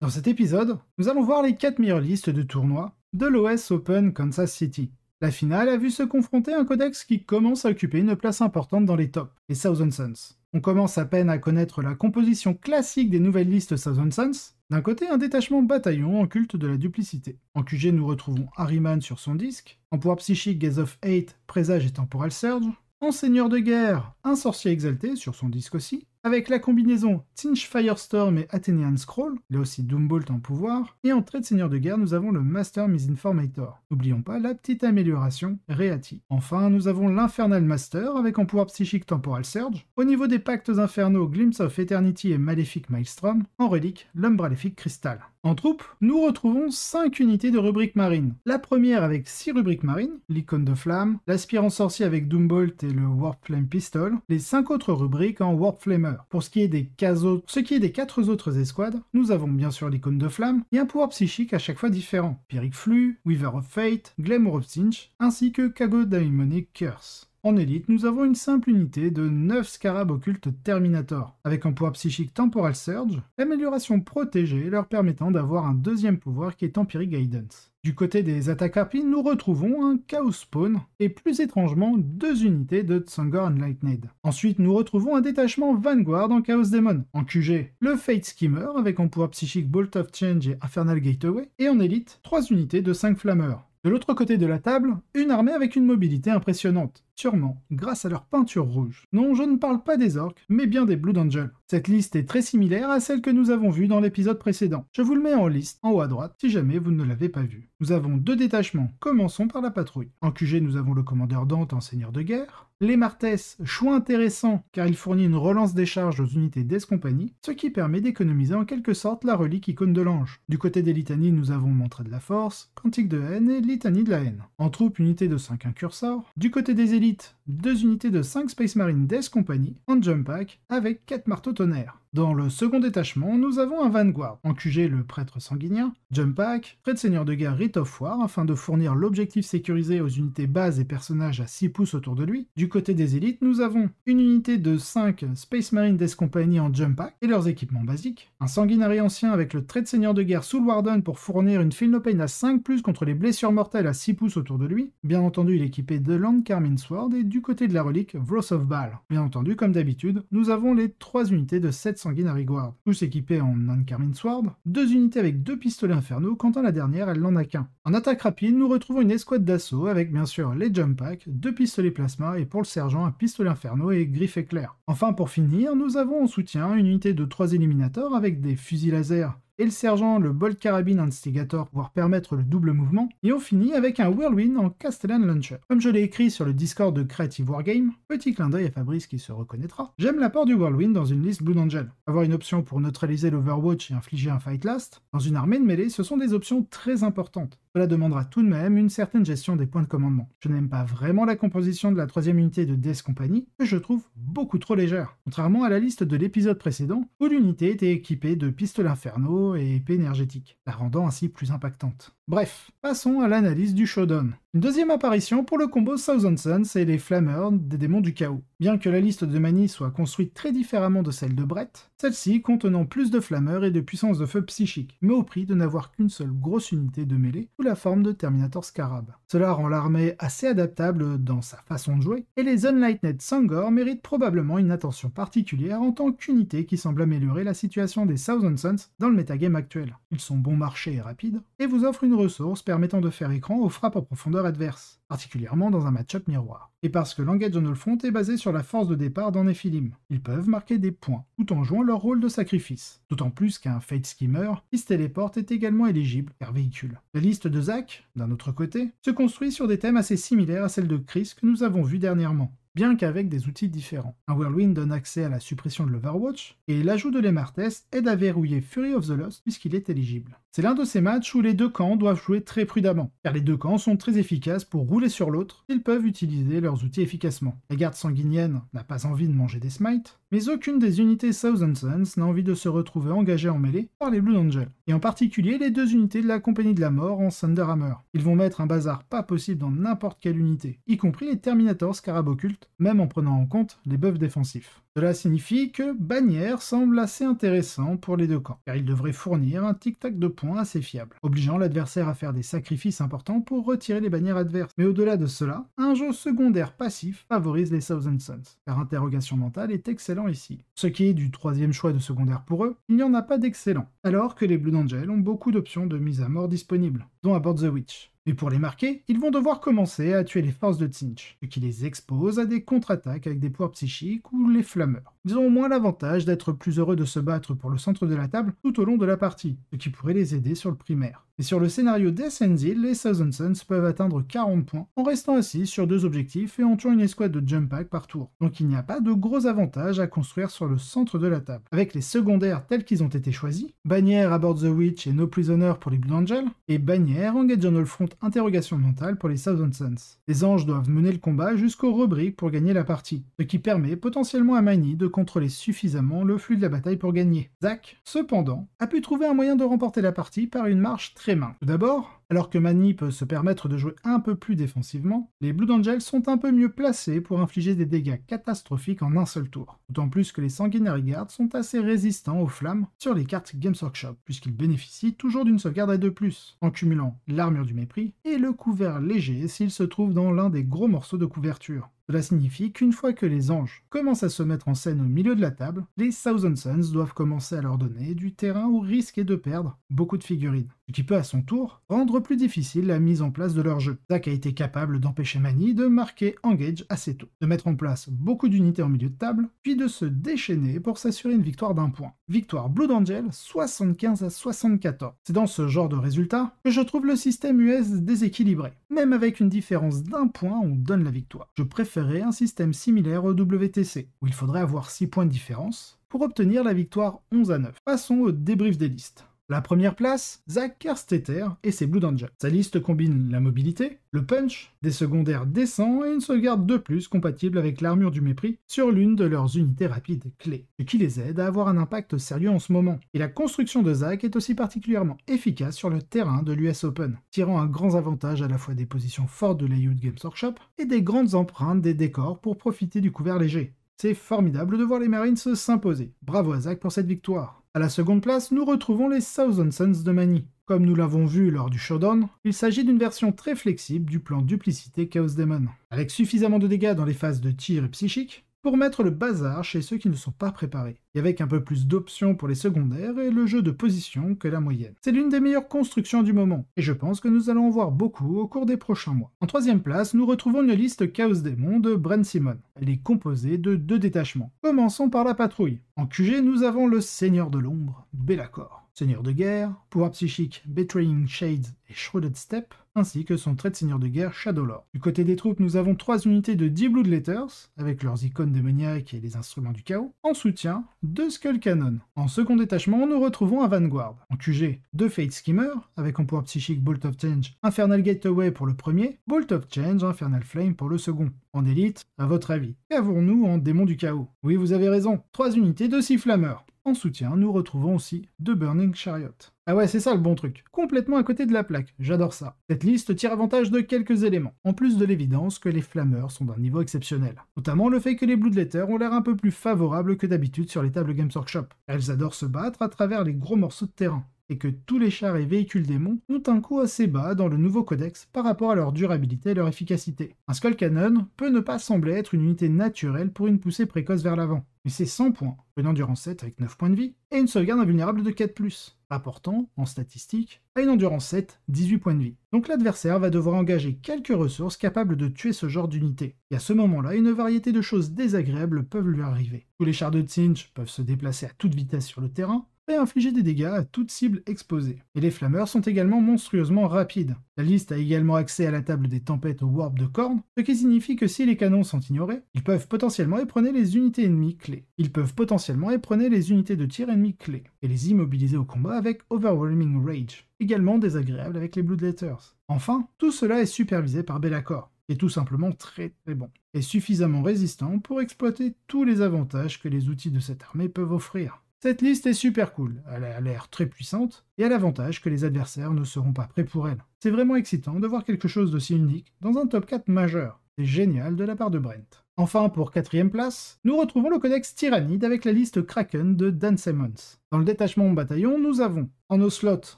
Dans cet épisode, nous allons voir les 4 meilleures listes de tournois de l'OS Open Kansas City. La finale a vu se confronter un codex qui commence à occuper une place importante dans les tops, les Thousand Suns. On commence à peine à connaître la composition classique des nouvelles listes Thousand Suns. D'un côté, un détachement bataillon en culte de la duplicité. En QG, nous retrouvons Harryman sur son disque. En pouvoir psychique, Gaze of Hate, Présage et Temporal Surge. En seigneur de guerre, un sorcier exalté sur son disque aussi. Avec la combinaison Tzinch Firestorm et Athenian Scroll, là aussi Doombolt en pouvoir, et en trait de seigneur de guerre, nous avons le Master Misinformator. N'oublions pas la petite amélioration Reati. Enfin, nous avons l'Infernal Master, avec en pouvoir psychique Temporal Surge. Au niveau des pactes infernaux, Glimpse of Eternity et Maléfique Maelstrom. En relique, l'Umbraléfique Crystal. En troupe, nous retrouvons 5 unités de rubrique marine. La première avec 6 rubriques marines, l'icône de flamme, l'aspirant sorcier avec Doombolt et le Warp Flame Pistol, les 5 autres rubriques en Warp Flamer. Pour ce qui est des 4 autres escouades, nous avons bien sûr l'icône de flamme et un pouvoir psychique à chaque fois différent. Pyrrhic Flux, Weaver of Fate, Glamour of Tzinch, ainsi que Kago Daimonic Curse. En élite, nous avons une simple unité de 9 scarabs occultes Terminator, avec un pouvoir psychique Temporal Surge, l'amélioration protégée leur permettant d'avoir un deuxième pouvoir qui est Empiric Guidance. Du côté des attaques rapides, nous retrouvons un Chaos Spawn, et plus étrangement, 2 unités de Tsangor Enlightened. Ensuite, nous retrouvons un détachement Vanguard en Chaos Demon. En QG, le Fate Skimmer, avec en pouvoir psychique Bolt of Change et Infernal Gateway, et en élite, 3 unités de 5 Flammeurs. De l'autre côté de la table, une armée avec une mobilité impressionnante, sûrement grâce à leur peinture rouge. Non, je ne parle pas des orques, mais bien des Blood Angels. Cette liste est très similaire à celle que nous avons vue dans l'épisode précédent. Je vous le mets en liste, en haut à droite, si jamais vous ne l'avez pas vu. Nous avons 2 détachements, commençons par la patrouille. En QG, nous avons le commandeur Dante en seigneur de guerre. Les Martès, choix intéressant car il fournit une relance des charges aux unités d'Ace Company, ce qui permet d'économiser en quelque sorte la relique icône de l'ange. Du côté des litanies, nous avons Mantra de la Force, Cantique de haine et Litanie de la haine. En troupe, unité de 5 incursors. Du côté des élites, 2 unités de 5 Space Marine d'Ace Company en jump pack avec 4 marteaux tonnerres. Dans le second détachement, nous avons un Vanguard. En QG, le prêtre sanguinien, jump pack, trait de seigneur de guerre Rite of War afin de fournir l'objectif sécurisé aux unités bases et personnages à 6 pouces autour de lui. Du côté des élites, nous avons une unité de 5 Space Marine d'Ace Company en jump pack et leurs équipements basiques, un sanguinari ancien avec le trait de seigneur de guerre Soul Warden pour fournir une Feel No Pain à 5+, contre les blessures mortelles à 6 pouces autour de lui. Bien entendu, il est équipé de Land Carmine Sword et du côté de la relique, Wrath of Baal. Bien entendu, comme d'habitude, nous avons les 3 unités de 7 Sanguinary Guard, tous équipés en Land Carmine Sword, 2 unités avec 2 pistolets infernaux, quant à la dernière, elle n'en a qu'un. En attaque rapide, nous retrouvons une escouade d'assaut avec bien sûr les jump packs, 2 pistolets plasma et pour le sergent un pistolet infernaux et griffe éclair. Enfin, pour finir, nous avons en soutien une unité de 3 éliminateurs avec des fusils laser et le sergent, le Bolt Carabine Instigator pour pouvoir permettre le double mouvement, et on finit avec un Whirlwind en Castellan Launcher. Comme je l'ai écrit sur le Discord de Creative Wargame, petit clin d'œil à Fabrice qui se reconnaîtra, j'aime l'apport du Whirlwind dans une liste Blood Angel. Avoir une option pour neutraliser l'Overwatch et infliger un Fight Last, dans une armée de mêlée, ce sont des options très importantes. Cela demandera tout de même une certaine gestion des points de commandement. Je n'aime pas vraiment la composition de la 3ème unité de Death Company, que je trouve beaucoup trop légère, contrairement à la liste de l'épisode précédent, où l'unité était équipée de pistolets infernaux et épées énergétiques, la rendant ainsi plus impactante. Bref, passons à l'analyse du Showdown. Une deuxième apparition pour le combo Thousand Suns et les Flammeurs des démons du chaos. Bien que la liste de Mani soit construite très différemment de celle de Brett, celle-ci contenant plus de Flammeurs et de puissance de feu psychique, mais au prix de n'avoir qu'une seule grosse unité de mêlée sous la forme de Terminator Scarab. Cela rend l'armée assez adaptable dans sa façon de jouer, et les Unlightened Sangor méritent probablement une attention particulière en tant qu'unité qui semble améliorer la situation des Thousand Suns dans le metagame actuel. Ils sont bon marché et rapides, et vous offrent une ressource permettant de faire écran aux frappes en profondeur adverses, particulièrement dans un match-up miroir. Et parce que l'Engage on All Front est basé sur la force de départ dans Nephilim, ils peuvent marquer des points, tout en jouant leur rôle de sacrifice. D'autant plus qu'un Fate Skimmer qui se téléporte est également éligible, car véhicule. La liste de Zac, d'un autre côté, se construit sur des thèmes assez similaires à celle de Chris que nous avons vu dernièrement, bien qu'avec des outils différents. Un Whirlwind donne accès à la suppression de l'Overwatch, et l'ajout de l'Emartes aide à verrouiller Fury of the Lost puisqu'il est éligible. C'est l'un de ces matchs où les deux camps doivent jouer très prudemment, car les deux camps sont très efficaces pour rouler sur l'autre, ils peuvent utiliser leurs outils efficacement. La garde sanguinienne n'a pas envie de manger des smites, mais aucune des unités Thousand Suns n'a envie de se retrouver engagée en mêlée par les Blood Angels, et en particulier les deux unités de la Compagnie de la Mort en Thunderhammer. Ils vont mettre un bazar pas possible dans n'importe quelle unité, y compris les Terminators Scarab Occulte, même en prenant en compte les buffs défensifs. Cela signifie que Bannière semble assez intéressant pour les deux camps, car il devrait fournir un tic-tac de points assez fiable, obligeant l'adversaire à faire des sacrifices importants pour retirer les bannières adverses. Mais au-delà de cela, un jeu secondaire passif favorise les Thousand Suns, car Interrogation Mentale est excellent ici. Ce qui est du troisième choix de secondaire pour eux, il n'y en a pas d'excellent, alors que les Blood Angels ont beaucoup d'options de mise à mort disponibles, dont Abort the Witch. Mais pour les marquer, ils vont devoir commencer à tuer les forces de Tzeentch, ce qui les expose à des contre-attaques avec des pouvoirs psychiques ou les flammeurs. Ils ont au moins l'avantage d'être plus heureux de se battre pour le centre de la table tout au long de la partie, ce qui pourrait les aider sur le primaire. Et sur le scénario Death End, les Thousand Suns peuvent atteindre 40 points en restant assis sur deux objectifs et en tuant une escouade de jump pack par tour. Donc il n'y a pas de gros avantages à construire sur le centre de la table. Avec les secondaires tels qu'ils ont été choisis, Bannière, Abort the Witch et No Prisoner pour les Blood Angels, et Bannière, Engage on All Front, Interrogation Mentale pour les Thousand Suns. Les anges doivent mener le combat jusqu'au rebrick pour gagner la partie, ce qui permet potentiellement à Mani de contrôler suffisamment le flux de la bataille pour gagner. Zack, cependant, a pu trouver un moyen de remporter la partie par une marche très mince. Tout d'abord, alors que Mani peut se permettre de jouer un peu plus défensivement, les Blood Angels sont un peu mieux placés pour infliger des dégâts catastrophiques en un seul tour. D'autant plus que les Sanguinary Guards sont assez résistants aux flammes sur les cartes Games Workshop, puisqu'ils bénéficient toujours d'une sauvegarde à 2+, en cumulant l'armure du mépris et le couvert léger s'il se trouve dans l'un des gros morceaux de couverture. Cela signifie qu'une fois que les anges commencent à se mettre en scène au milieu de la table, les Thousand Suns doivent commencer à leur donner du terrain où risquer de perdre beaucoup de figurines, ce qui peut à son tour rendre plus difficile la mise en place de leur jeu. Zack a été capable d'empêcher Mani de marquer Engage assez tôt, de mettre en place beaucoup d'unités en milieu de table, puis de se déchaîner pour s'assurer une victoire d'1 point. Victoire Blood Angel 75-74. C'est dans ce genre de résultat que je trouve le système US déséquilibré. Même avec une différence d'1 point, on donne la victoire. Je préférerais un système similaire au WTC, où il faudrait avoir 6 points de différence pour obtenir la victoire 11-9. Passons au débrief des listes. La première place, Zack Kerstetter et ses Blood Angels. Sa liste combine la mobilité, le punch, des secondaires décents et une sauvegarde de plus compatible avec l'armure du mépris sur l'une de leurs unités rapides clés, ce qui les aide à avoir un impact sérieux en ce moment. Et la construction de Zack est aussi particulièrement efficace sur le terrain de l'US Open, tirant un grand avantage à la fois des positions fortes de la Youth Games Workshop et des grandes empreintes des décors pour profiter du couvert léger. C'est formidable de voir les Marines s'imposer. Bravo à Zack pour cette victoire. À la seconde place, nous retrouvons les Thousand Suns de Mani. Comme nous l'avons vu lors du Showdown, il s'agit d'une version très flexible du plan Duplicité Chaos Demon, avec suffisamment de dégâts dans les phases de tir et psychique pour mettre le bazar chez ceux qui ne sont pas préparés, et avec un peu plus d'options pour les secondaires et le jeu de position que la moyenne. C'est l'une des meilleures constructions du moment, et je pense que nous allons en voir beaucoup au cours des prochains mois. En troisième place, nous retrouvons une liste Chaos Démon de Bren Simon. Elle est composée de 2 détachements. Commençons par la patrouille. En QG, nous avons le Seigneur de l'Ombre, Be'lakor. Seigneur de guerre, pouvoir psychique Betraying Shades et Shrouded Step, ainsi que son trait de seigneur de guerre Shadowlord. Du côté des troupes, nous avons 3 unités de 10 Bloodletters, avec leurs icônes démoniaques et les instruments du chaos. En soutien, 2 Skull Cannon. En second détachement, nous retrouvons un Vanguard. En QG, 2 Fate Skimmer, avec en pouvoir psychique Bolt of Change, Infernal Gateway pour le premier, Bolt of Change, Infernal Flame pour le second. En élite, à votre avis, qu'avons-nous en démon du chaos? Oui, vous avez raison, 3 unités de 6 flammeurs. En soutien, nous retrouvons aussi 2 Burning Chariot. Ah ouais, c'est ça le bon truc. Complètement à côté de la plaque, j'adore ça. Cette liste tire avantage de quelques éléments, en plus de l'évidence que les flammeurs sont d'un niveau exceptionnel. Notamment le fait que les Bloodletters ont l'air un peu plus favorables que d'habitude sur les tables Games Workshop. Elles adorent se battre à travers les gros morceaux de terrain, et que tous les chars et véhicules démons ont un coût assez bas dans le nouveau codex par rapport à leur durabilité et leur efficacité. Un Skull Cannon peut ne pas sembler être une unité naturelle pour une poussée précoce vers l'avant, mais c'est 100 points, une endurance 7 avec 9 points de vie, et une sauvegarde invulnérable de 4+, rapportant, en statistique, à une endurance 7, 18 points de vie. Donc l'adversaire va devoir engager quelques ressources capables de tuer ce genre d'unité. Et à ce moment-là, une variété de choses désagréables peuvent lui arriver. Tous les chars de Tzeentch peuvent se déplacer à toute vitesse sur le terrain, et infliger des dégâts à toute cible exposée. Et les flammeurs sont également monstrueusement rapides. La liste a également accès à la table des tempêtes au warp de Khorne, ce qui signifie que si les canons sont ignorés, ils peuvent potentiellement éperonner les unités ennemies clés. Ils peuvent potentiellement éperonner les unités de tir ennemies clés, et les immobiliser au combat avec Overwhelming Rage, également désagréable avec les Bloodletters. Enfin, tout cela est supervisé par Be'lakor, qui est tout simplement très bon, et suffisamment résistant pour exploiter tous les avantages que les outils de cette armée peuvent offrir. Cette liste est super cool, elle a l'air très puissante, et a l'avantage que les adversaires ne seront pas prêts pour elle. C'est vraiment excitant de voir quelque chose d'aussi unique dans un top 4 majeur. C'est génial de la part de Brent. Enfin, pour 4ème place, nous retrouvons le codex Tyrannide avec la liste Kraken de Dan Simmons. Dans le détachement bataillon, nous avons en nos slots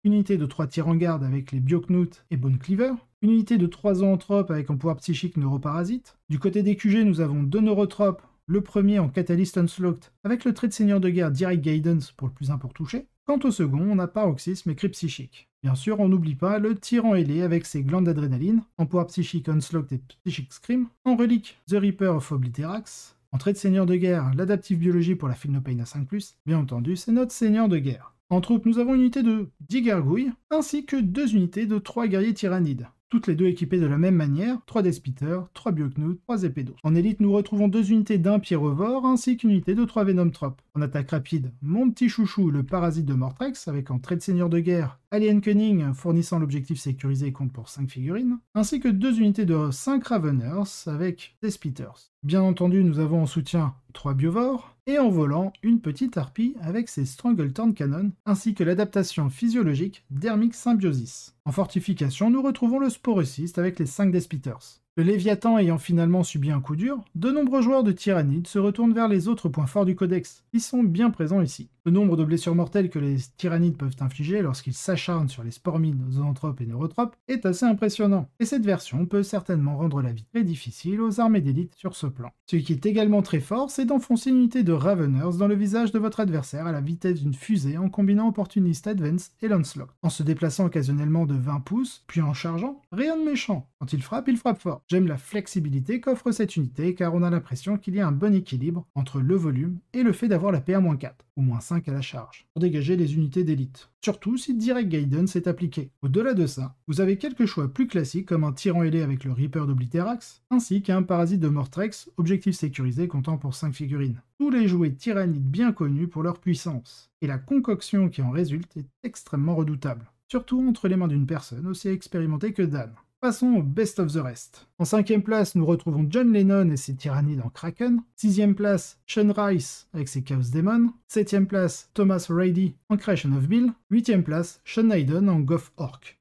une unité de 3 tirs en garde avec les Bioknout et Bone Cleaver, une unité de 3 zoanthropes avec un pouvoir psychique neuroparasite. Du côté des QG, nous avons 2 neurotropes, le premier en Catalyst Onslaught avec le trait de seigneur de guerre Direct Guidance pour le plus 1 pour toucher. Quant au second, on a Paroxysme et Crypt Psychique. Bien sûr, on n'oublie pas le tyran ailé avec ses glandes d'adrénaline, en pouvoir psychique Onslaught et Psychic Scream, en relique The Reaper of Obliterax, en trait de seigneur de guerre l'Adaptive Biologie pour la Feel No Pain à 5+, bien entendu, c'est notre seigneur de guerre. En troupe, nous avons une unité de 10 gargouilles, ainsi que 2 unités de 3 guerriers tyrannides. Toutes les deux équipées de la même manière, 3 Despitters, 3 Bioknout, 3 épées d'eau. En élite, nous retrouvons 2 unités d'un Pyrovore, ainsi qu'une unité de 3 Venomtropes. En attaque rapide, mon petit chouchou, le parasite de Mortrex, avec en trait de seigneur de guerre, Alien Cunning, fournissant l'objectif sécurisé et compte pour 5 figurines, ainsi que 2 unités de 5 Raveners, avec Despitters. Bien entendu, nous avons en soutien 3 Biovores, et en volant, une petite harpie avec ses Strangletorn Cannon, ainsi que l'adaptation physiologique Dermic Symbiosis. En fortification, nous retrouvons le Sporociste avec les 5 Despitters. Le Léviathan ayant finalement subi un coup dur, de nombreux joueurs de Tyrannide se retournent vers les autres points forts du codex, qui sont bien présents ici. Le nombre de blessures mortelles que les Tyrannides peuvent infliger lorsqu'ils s'acharnent sur les Spormines, Zoanthropes et Neurotropes est assez impressionnant, et cette version peut certainement rendre la vie très difficile aux armées d'élite sur ce plan. Ce qui est également très fort, c'est d'enfoncer une unité de Raveners dans le visage de votre adversaire à la vitesse d'une fusée en combinant Opportunist Advance et Lancelot. En se déplaçant occasionnellement de 20 pouces, puis en chargeant, rien de méchant. Quand il frappe fort. J'aime la flexibilité qu'offre cette unité car on a l'impression qu'il y a un bon équilibre entre le volume et le fait d'avoir la PA-4, ou -5 à la charge, pour dégager les unités d'élite. Surtout si Direct Guidance est appliqué. Au-delà de ça, vous avez quelques choix plus classiques comme un tyran ailé avec le Reaper d'Obliterax, ainsi qu'un parasite de Mortrex, objectif sécurisé comptant pour 5 figurines. Tous les jouets tyrannides bien connus pour leur puissance, et la concoction qui en résulte est extrêmement redoutable, surtout entre les mains d'une personne aussi expérimentée que Dan. Passons au best of the rest. En 5ème place, nous retrouvons John Lennon et ses tyrannides en Kraken. 6ème place, Sean Rice avec ses Chaos Demon. 7ème place, Thomas Rady en Creation of Bill. 8ème place, Sean Hayden en Goth Orc.